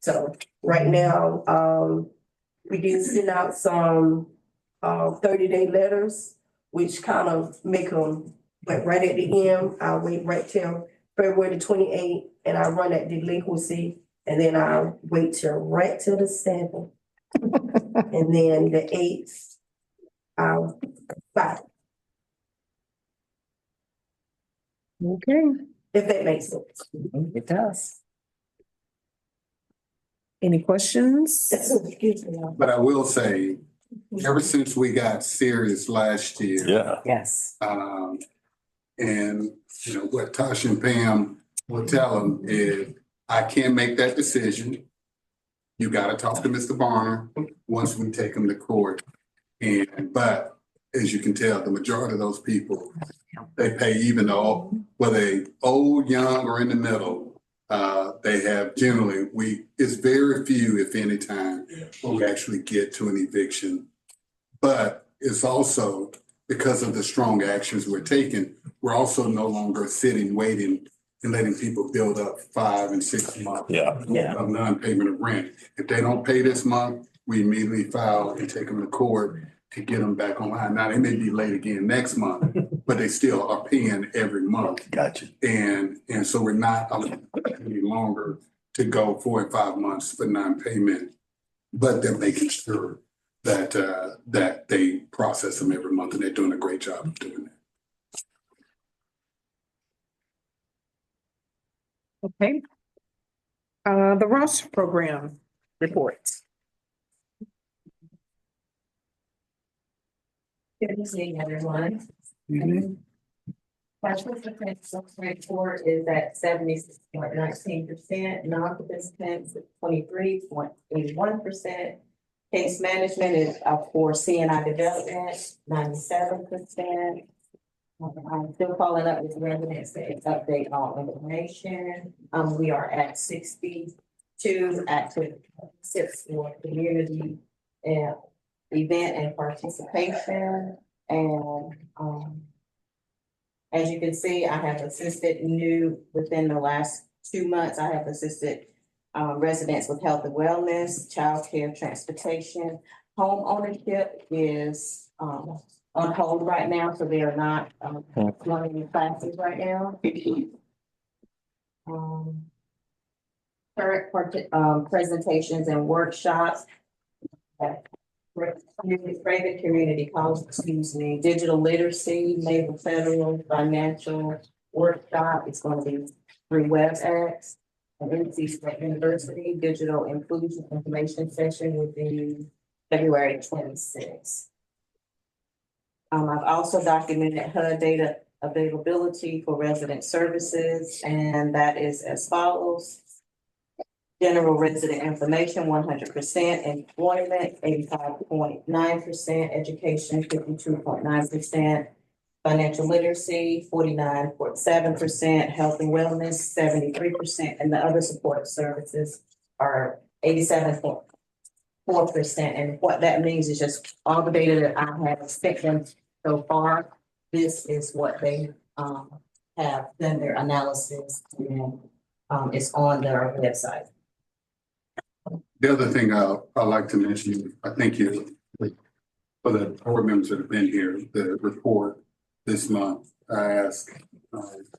So right now, we did send out some 30-day letters, which kind of make them, like right at the end, I'll wait right till February the 28th, and I run that delinquency, and then I'll wait till the 7th. And then the 8th, I'll file, Okay. if that makes sense. It does. Any questions? Excuse me. But I will say, ever since we got serious last year. Yeah. Yes. And what Tasha and Pam will tell them is, I can't make that decision. You gotta talk to Mr. Barner once we take him to court. But as you can tell, the majority of those people, they pay even though, whether they old, young, or in the middle, they have generally, it's very few, if any time, when we actually get to an eviction. But it's also because of the strong actions we're taking, we're also no longer sitting, waiting and letting people build up 5 and 6 months of non-payment of rent. If they don't pay this month, we immediately file and take them to court to get them back online. Now, they may be late again next month, but they still are paying every month. Gotcha. And so we're not any longer to go 4 and 5 months for non-payment, but they're making sure that, that they process them every month, and they're doing a great job of doing that. Okay. The roster program reports. Good evening, everyone. Participants report is at 76.19%, non-participants at 23.81%. Case management is up for CNI development, 97%. I'm still following up with residents to update all information. We are at 62 active participants for community and event and participation. And as you can see, I have assisted within the last 2 months, I have assisted residents with health and wellness, childcare, transportation. Home ownership is on hold right now, so they are not running any classes right now. Current presentations and workshops. Private community college, digital literacy, naval federal financial workshop. It's going to be through WebEx. And NC State University digital inclusion information session will be February 26th. I've also documented HUD data availability for resident services, and that is as follows. General resident information, 100%, employment, 85.9%, education, 52.9%, financial literacy, 49.7%, health and wellness, 73%, and the other support services are 87.4%. And what that means is just all the data that I have spent them so far. This is what they have done their analysis, and it's on their website. The other thing I'd like to mention, I thank you for the board members that have been here, the report this month. I asked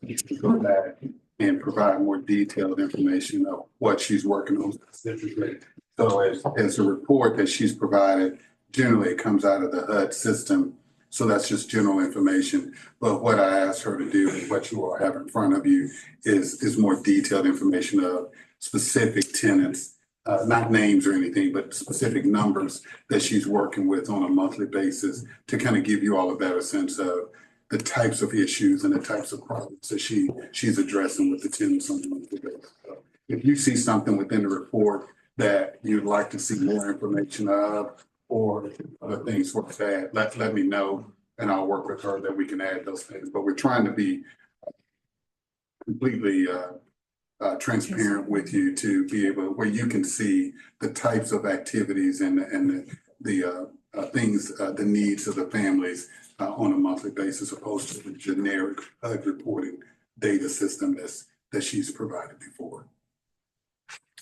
you to go back and provide more detailed information of what she's working on specifically. So as a report that she's provided, generally it comes out of the HUD system. So that's just general information. But what I asked her to do and what you all have in front of you is more detailed information of specific tenants. Not names or anything, but specific numbers that she's working with on a monthly basis to kind of give you all a better sense of the types of issues and the types of problems that she's addressing with the tenants on a monthly basis. So if you see something within the report that you'd like to see more information of, or other things for that, let me know, and I'll work with her that we can add those things. But we're trying to be completely transparent with you to be able, where you can see the types of activities and the things, the needs of the families on a monthly basis, opposed to the generic reporting data system that she's provided before.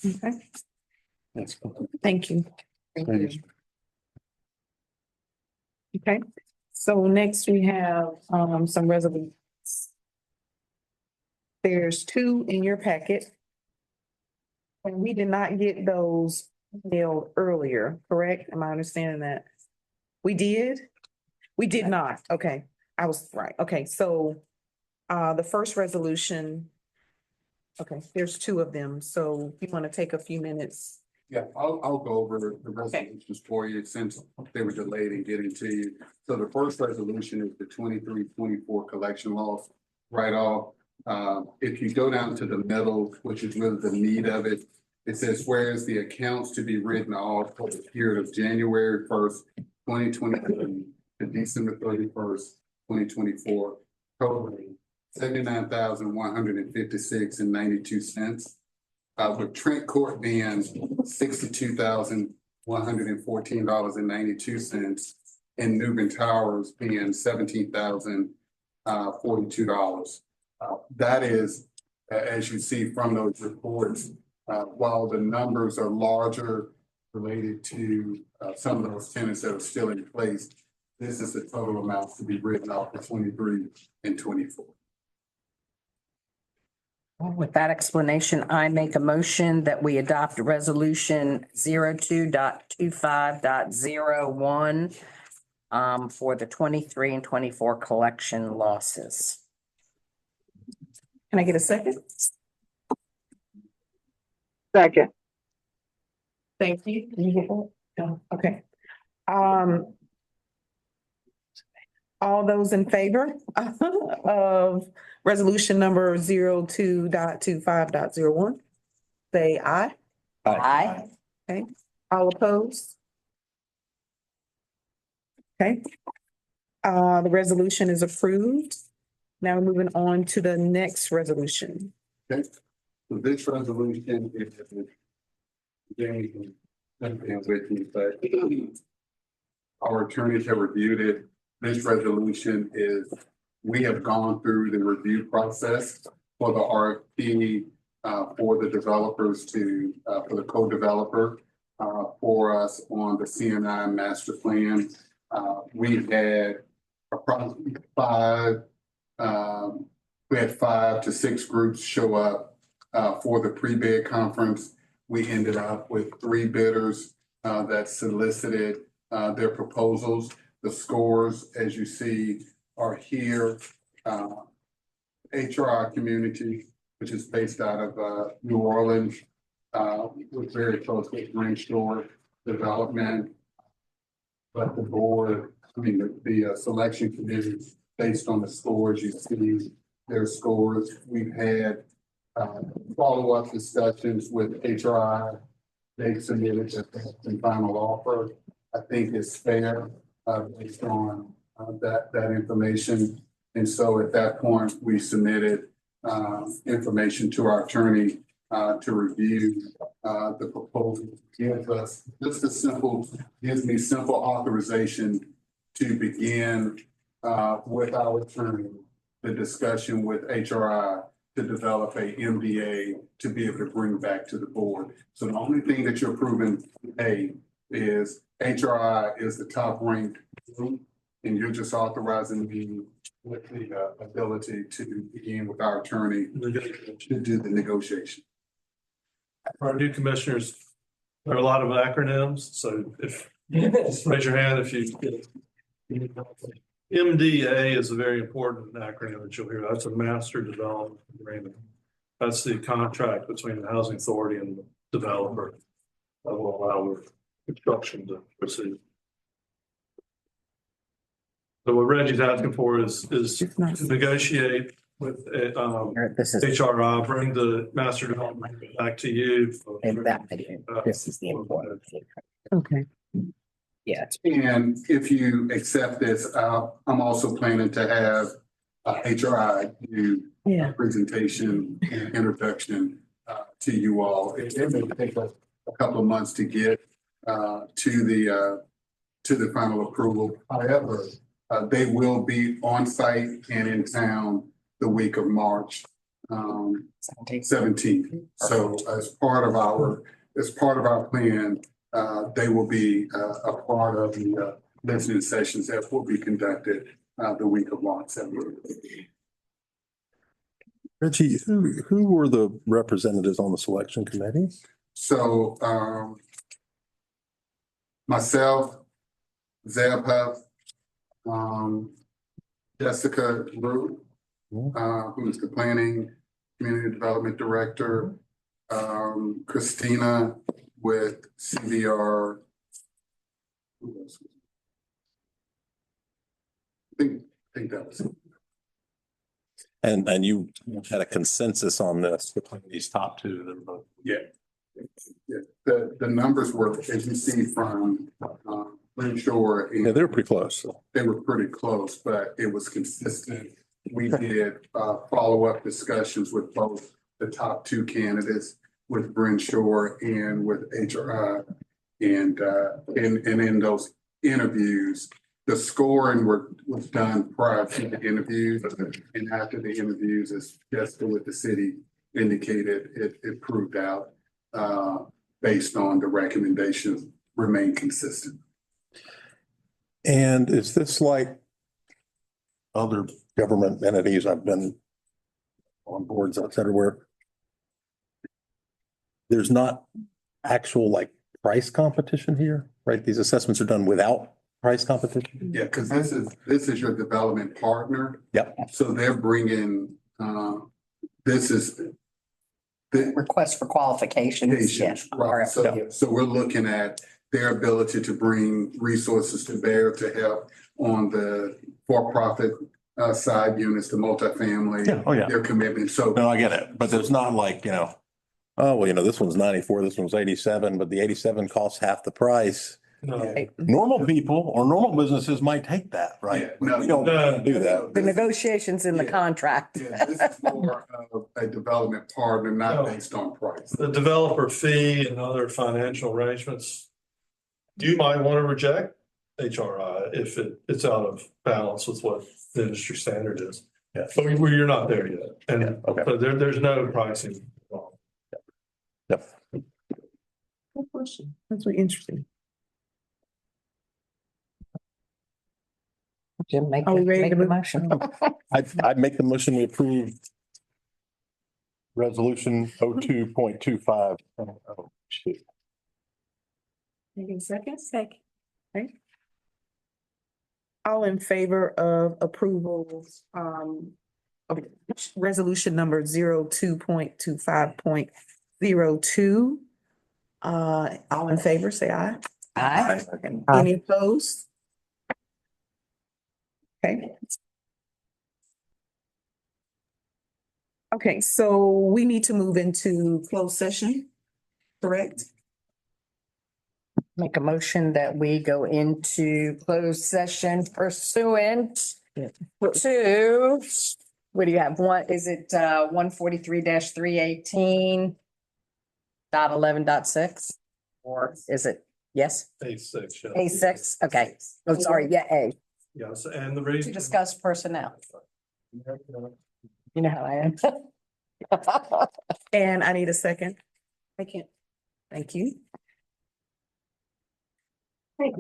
Okay. Thank you. Thank you. Okay, so next we have some resolutions. There's 2 in your packet. And we did not get those mailed earlier, correct? Am I understanding that? We did? We did not. Okay, I was right. Okay, so the first resolution, okay, there's 2 of them. So you want to take a few minutes? Yeah, I'll go over the resolutions for you since they were delayed in getting to you. So the first resolution is the 23-24 collection loss write-off. If you go down to the middle, which is really the meat of it, it says, whereas the accounts to be written off for the period of January 1st, 2023 to December 31st, 2024, totaling $79,156.92. With Trent Court being $62,114.92 and Newbern Towers being $17,042. That is, as you see from those reports, while the numbers are larger related to some of those tenants that are still in place. This is the total amount to be written off for 23 and 24. With that explanation, I make a motion that we adopt resolution 02.25.01 for the 23 and 24 collection losses. Can I get a second? Second. Thank you. Can you get that? No, okay. All those in favor of resolution number 02.25.01, say aye. Aye. Okay, all opposed? Okay. The resolution is approved. Now we're moving on to the next resolution. Okay, so this resolution is Jamie can jump in with me, but our attorneys have reviewed it. This resolution is, we have gone through the review process for the RFP for the developers to for the co-developer for us on the CNI master plan. We've had approximately 5 to 6 groups show up for the pre-bid conference. We ended up with 3 bidders that solicited their proposals. The scores, as you see, are here. HRI Community, which is based out of New Orleans, was very close with Bern Development. But the board, the selection committee, based on the scores, you see their scores. We've had follow-up discussions with HRI. They submitted a final offer. I think it's fair based on that information. And so at that point, we submitted information to our attorney to review the proposal. Gives us just gives me simple authorization to begin with our attorney the discussion with HRI to develop a MBA to be able to bring back to the board. So the only thing that you're approving today is HRI is the top ranked group, and you're just authorizing me with the ability to begin with our attorney to do the negotiation. Our new commissioners, there are a lot of acronyms, so if just raise your hand if you get it. MDA is a very important acronym that you'll hear. That's a master development agreement. That's the contract between the housing authority and the developer that will allow construction to proceed. So what Reggie's asking for is to negotiate with This is HRI, bring the master development back to you. that video. This is the important thing. Okay. Yeah. And if you accept this, I'm also planning to have HRI do a presentation and introduction to you all. It may take us a couple of months to get to the final approval. However, they will be on site and in town the week of March 17th. So as part of our plan, they will be a part of the listening sessions that will be conducted the week of March 17th. Reggie, who were the representatives on the selection committee? So myself, Zeb Huff, Jessica Root, who's the planning community development director, Christina with CVR. Who else? I think that was it. And you had a consensus on this between these top 2. Yeah. The numbers were, as you see from Shore. Yeah, they were pretty close. They were pretty close, but it was consistent. We did follow-up discussions with both the top 2 candidates, with Bern Shore and with HRI. And in those interviews, the scoring was done prior to the interviews, and after the interviews, as Jessica with the city indicated, it proved out. based on the recommendations remain consistent. And is this like other government entities? I've been on boards, et cetera, where there's not actual like price competition here, right? These assessments are done without price competition? Yeah, because this is your development partner. Yep. So they're bringing, this is the Request for qualifications, yes. right. So we're looking at their ability to bring resources to bear to help on the for-profit side units, the multifamily. Yeah, oh, yeah. Their commitment. So No, I get it, but there's not like, oh, well, this one's 94, this one's 87, but the 87 costs half the price. No. Normal people or normal businesses might take that, right? Yeah, no. We don't do that. The negotiations in the Yeah. contract. yeah, this is more of a development partner, not No. based on price. The developer fee and other financial arrangements, you might want to reject HRI if it's out of balance with what the industry standard is. Yeah. But you're not there yet. And Okay. but there's no pricing. Yep. Good question. That's really interesting. Jim, make Are we ready make to the move? motion. I'd make the motion we approve resolution 02.25. Maybe second? Second. Okay. All in favor of approval, of resolution number 02.25.02. All in favor, say aye. Aye. Any opposed? Okay. Okay, so we need to move into closed session, correct? Make a motion that we go into closed session pursuant to, what do you have? Is it 143-318 .11.6? Or is it, yes, A6, yeah. A6? Okay. Oh, sorry, yeah, A, Yes, and the to reason. discuss personnel. You know how I am. And I need a second. I can't. Thank you. Thank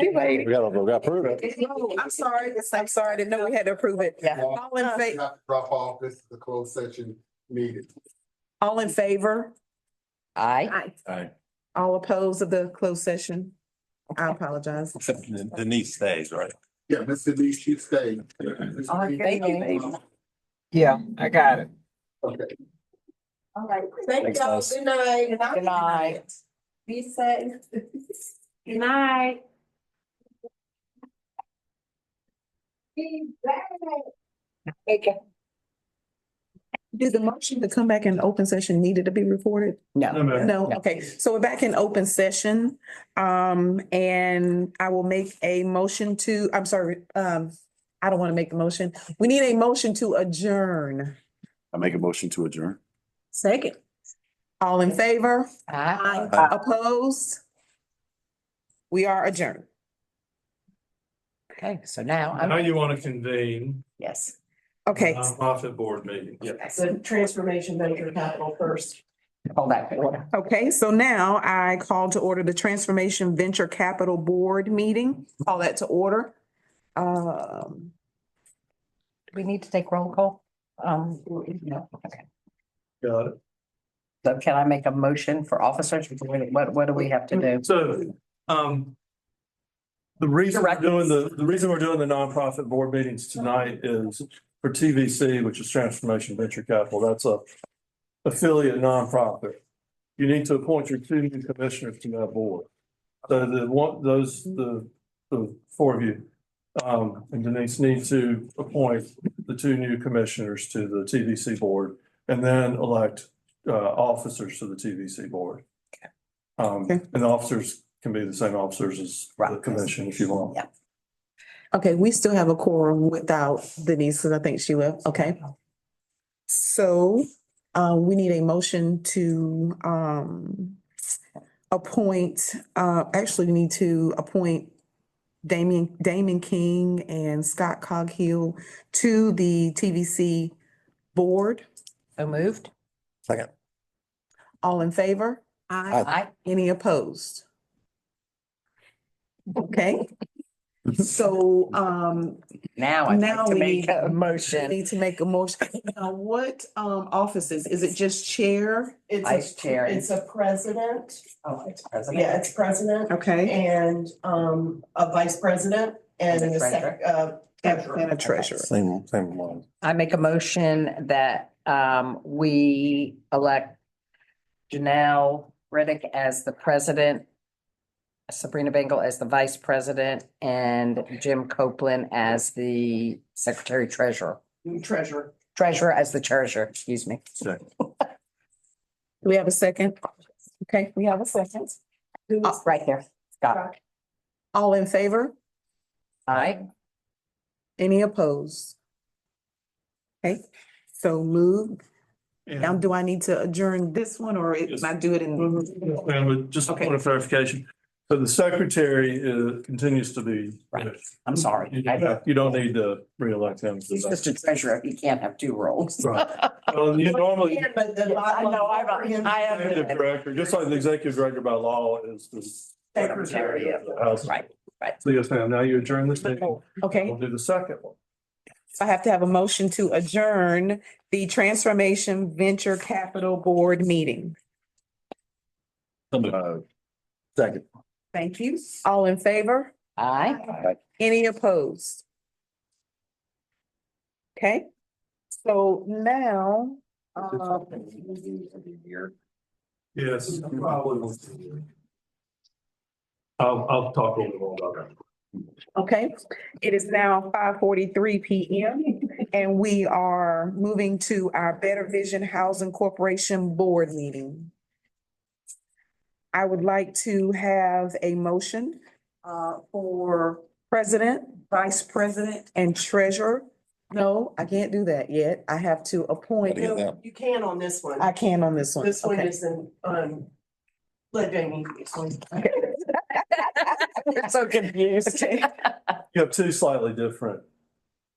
you, lady. We gotta approve it. No, I'm sorry. I'm sorry. I didn't know we had to approve it. Yeah. All in You favor, have to drop off. This is the closed session meeting. all in favor? Aye. Aye. All opposed of the closed session? I apologize. Except Denise stays, right? Yeah, Mr. Lee, you stay. Thank you. Yeah, I got it. Okay. All right, thank Thanks, y'all. guys. Good night. Good night. Be safe. Good night. Be back. Did the motion to come back in open session needed to be recorded? No, No, ma'am. No, okay, so we're back in open session. And I will make a motion to, I'm sorry, I don't want to make the motion. We need a motion to adjourn. I make a motion to adjourn. Second. All in favor? aye. Opposed? We are adjourned. Okay, so now Now I'm, you want to convene. yes. Okay, Nonprofit board meeting. The transformation venture capital first. Call that to order. okay, so now I call to order the Transformation Venture Capital Board meeting. Call that to order. Do we need to take roll call? No, okay. Got it. So can I make a motion for officers? What do we have to do? So, the reason we're doing the reason we're doing the nonprofit board meetings tonight is for TVC, which is Transformation Venture Capital. That's a affiliate nonprofit. You need to appoint your two new commissioners to that board. So the four of you, and Denise need to appoint the two new commissioners to the TVC board and then elect officers to the TVC board. Okay. And the officers can be the same officers as the Right. commission if you want. Yeah. Okay, we still have a quorum without Denise, because I think she left. Okay. So, we need a motion to, appoint, actually, we need to appoint Damon King and Scott Coghill to the TVC board. So moved? Second. All in favor? Aye. Any opposed? Okay. So, Now I'd Now like to we make need- a motion. need to make a motion. Now, what, offices? Is it just chair? Vice chair. It's a president. Oh, it's president. Yeah, it's president Okay. and, a vice president and And a a sec, treasurer. And a treasurer. Same one. I make a motion that we elect Janelle Reddick as the president, Sabrina Bengal as the vice president, and Jim Copeland as the secretary treasurer. Treasurer. Treasurer as the treasurer, excuse me. Do we have a second? Okay, we have a second. Right there, Scott. All in favor? Aye. Any opposed? Okay, so move. Now, And do I need to adjourn this one or Yes. I do it in? with just a Okay. point of clarification, so the secretary continues to be. Right. I'm sorry. You don't need to reelect him. He's just a treasurer. He can't have two roles. Right. Well, you normally, But the I know, I executive am. director, just like the executive director by law is the secretary of the house. Right, right. So yes, ma'am, now you adjourn this meeting. Okay, We'll do the second one. so I have to have a motion to adjourn the Transformation Venture Capital Board meeting. Second. Thank you. All in favor? Aye. Any opposed? Okay, so now, Yes. I'll talk a little more about that. okay, it is now 5:43 PM and we are moving to our Better Vision Housing Corporation Board meeting. I would like to have a motion for president, vice president, and treasurer. No, I can't do that yet. I have to appoint. Gotta get that. You can on this one. I can on this one. This one Okay. isn't, let Jamie explain. We're so confused. Okay. You have two slightly different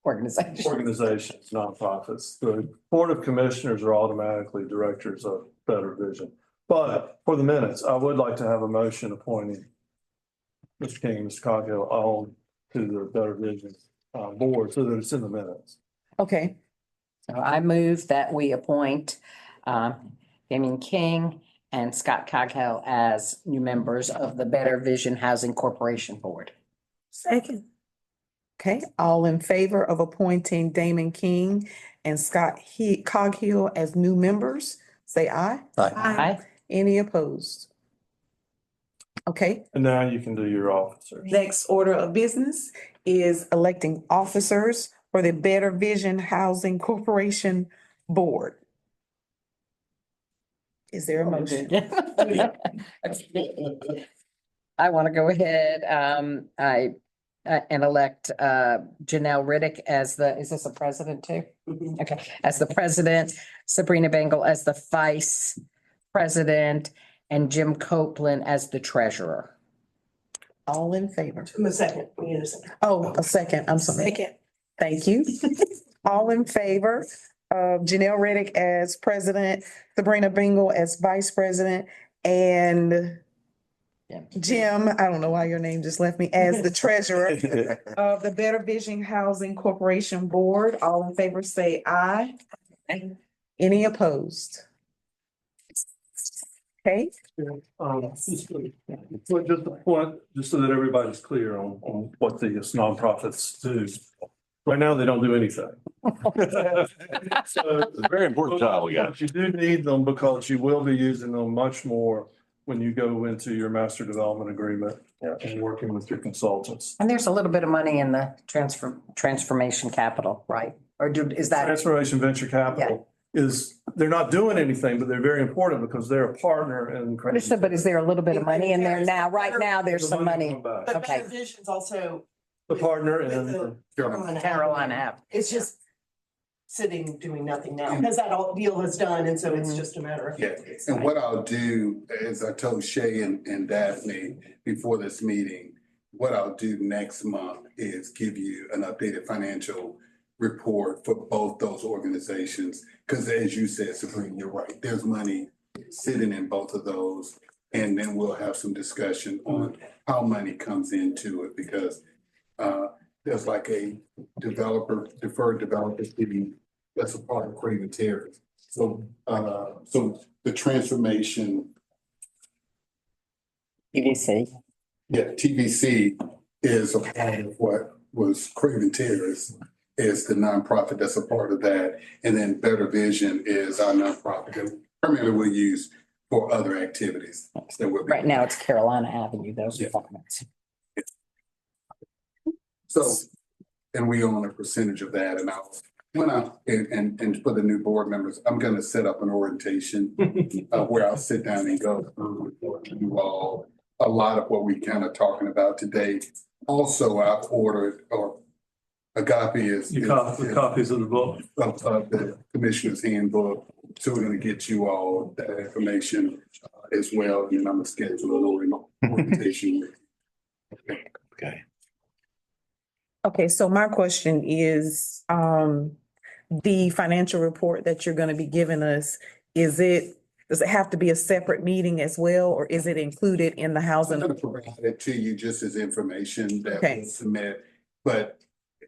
Organization. organizations, nonprofits. The Board of Commissioners are automatically directors of Better Vision. But for the minutes, I would like to have a motion appointing Mr. King and Mr. Coghill on to the Better Vision board so that it's in the minutes. Okay, So I move that we appoint Damien King and Scott Coghill as new members of the Better Vision Housing Corporation Board. second. Okay, all in favor of appointing Damon King and Scott Coghill as new members, say aye. Aye. Any opposed? Okay, And now you can do your officers. next order of business is electing officers for the Better Vision Housing Corporation Board. Is there a motion? I want to go ahead, and elect Janelle Riddick as is this a president too? Okay, as the president, Sabrina Bengal as the vice president, and Jim Copeland as the treasurer. All in favor? A second, we need a second. Oh, a second, I'm sorry. Second. Thank you. All in favor of Janelle Reddick as president, Sabrina Bingle as vice president, and Jim, I don't know why your name just left me, as the treasurer of the Better Vision Housing Corporation Board. All in favor, say aye. Any opposed? Okay, Just a point, just so that everybody's clear on what these nonprofits do. Right now, they don't do anything. So, Very important job we got. but you do need them because you will be using them much more when you go into your master development agreement and working with your consultants. And there's a little bit of money in the transformation capital, right? Or is that? Transformation Venture Capital is, they're not doing anything, but they're very important because they're a partner in. Understood, but is there a little bit of money in there now? Right now, there's some money. But Okay. Better Vision's also. The partner with and. the Carolina Ave. It's just sitting, doing nothing now, because that all deal is done, and so it's just a matter of. Yeah, and what I'll do, as I told Shay and Daphne before this meeting, what I'll do next month is give you an updated financial report for both those organizations. Because as you said, Sabrina, you're right, there's money sitting in both of those. And then we'll have some discussion on how money comes into it because there's like a deferred developer fee that's a part of Craven Terrace. So the transformation, PVC. TVC is a part of what was Craven Terrace, is the nonprofit that's a part of that. And then Better Vision is our nonprofit that primarily we'll use for other activities. That will be. Right now, it's Carolina Avenue, those Yeah. documents. So, and we own a percentage of that, and and for the new board members, I'm gonna set up an orientation where I'll sit down and go through with you all a lot of what we kind of talking about today. Also, I've ordered, or Agape is. The copies of the book. Of the commissioner's handbook, so we're gonna get you all that information as well, and then I'm gonna schedule an orientation. Okay. Okay, so my question is, the financial report that you're gonna be giving us, does it have to be a separate meeting as well, or is it included in the I'm housing? gonna provide it to you just as information that Okay. we'll submit, but,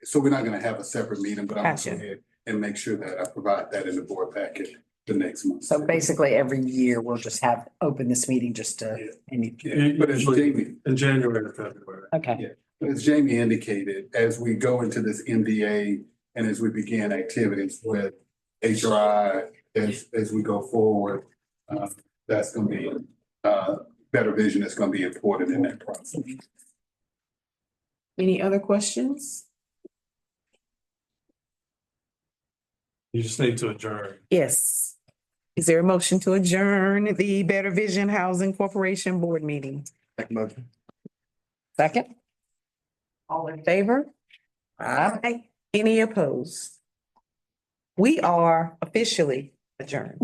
so we're not gonna have a separate meeting, but I'm gonna Gotcha. go ahead and make sure that I provide that in the board packet the next month. So basically, every year, we'll just open this meeting just to, Yeah, but as Jamie, In January or February. okay. as Jamie indicated, as we go into this MDA and as we begin activities with HRI, as we go forward, that's gonna be, Better Vision is gonna be important in that process. Any other questions? You just need to adjourn. Yes. Is there a motion to adjourn the Better Vision Housing Corporation Board meeting? Second? All in favor? Aye. Any opposed? We are officially adjourned.